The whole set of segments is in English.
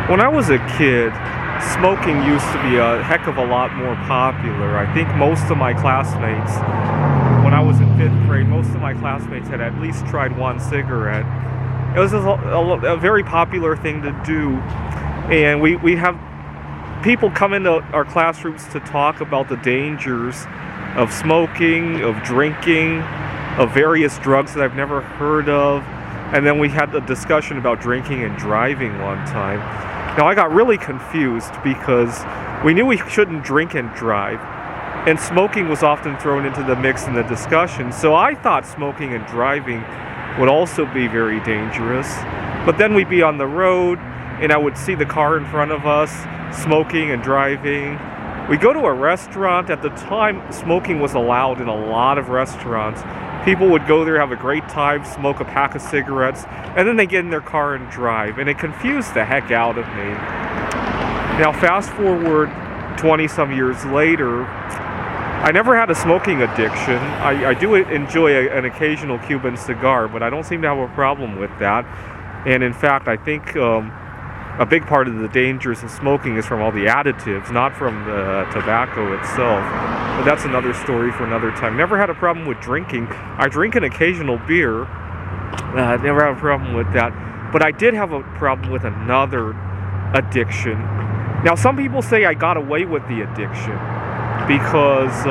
When I was a kid, smoking used to be a heck of a lot more popular. I think most of my classmates, when I was in fifth grade, most of my classmates had at least tried one cigarette. It was a very popular thing to do, and we have people come into our classrooms to talk about the dangers of smoking, of drinking, of various drugs that I've never heard of. And then we had a discussion about drinking and driving one time. Now I got really confused because we knew we shouldn't drink and drive, and smoking was often thrown into the mix in the discussion. So I thought smoking and driving would also be very dangerous. But then we'd be on the road and I would see the car in front of us smoking and driving. We go to a restaurant. At the time, smoking was allowed in a lot of restaurants. People would go there, have a great time, smoke a pack of cigarettes, and then they get in their car and drive. And it confused the heck out of me. Now, fast forward 20-some years later, I never had a smoking addiction. I do enjoy an occasional Cuban cigar, but I don't seem to have a problem with that. And in fact, I think a big part of the dangers of smoking is from all the additives, not from the tobacco itself. But that's another story for another time. Never had a problem with drinking. I drink an occasional beer. Never had a problem with that. But I did have a problem with another addiction. Now, some people say I got away with the addiction because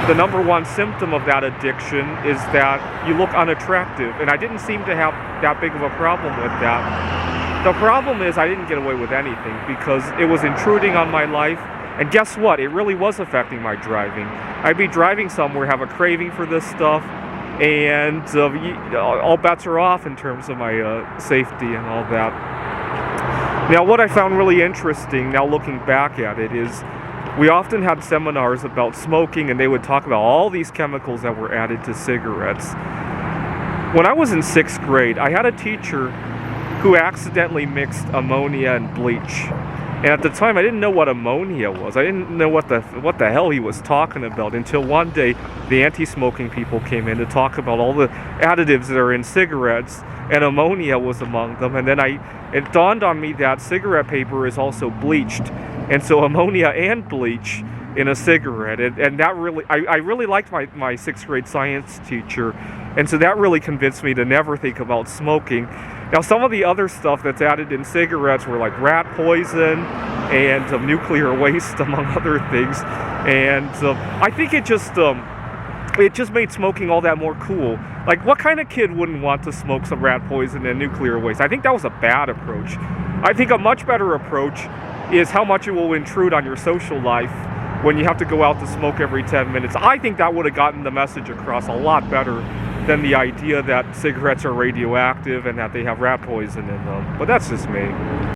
the number one symptom of that addiction is that you look unattractive. And I didn't seem to have that big of a problem with that. The problem is I didn't get away with anything because it was intruding on my life. And guess what? It really was affecting my driving. I'd be driving somewhere, have a craving for this stuff, and all bets are off in terms of my safety and all that. Now, what I found really interesting, now looking back at it, is we often had seminars about smoking, and they would talk about all these chemicals that were added to cigarettes. When I was in 6th grade, I had a teacher who accidentally mixed ammonia and bleach. And at the time, I didn't know what ammonia was. I didn't know what the hell he was talking about until one day the anti-smoking people came in to talk about all the additives that are in cigarettes, and ammonia was among them. And then it dawned on me that cigarette paper is also bleached, and so ammonia and bleach in a cigarette. And that really, I really liked my 6th grade science teacher, and so that really convinced me to never think about smoking. Now, some of the other stuff that's added in cigarettes were like rat poison and nuclear waste, among other things. And I think it just made smoking all that more cool. Like, what kind of kid wouldn't want to smoke some rat poison and nuclear waste? I think that was a bad approach. I think a much better approach is how much it will intrude on your social life when you have to go out to smoke every 10 minutes. I think that would have gotten the message across a lot better than the idea that cigarettes are radioactive and that they have rat poison in them. But that's just me.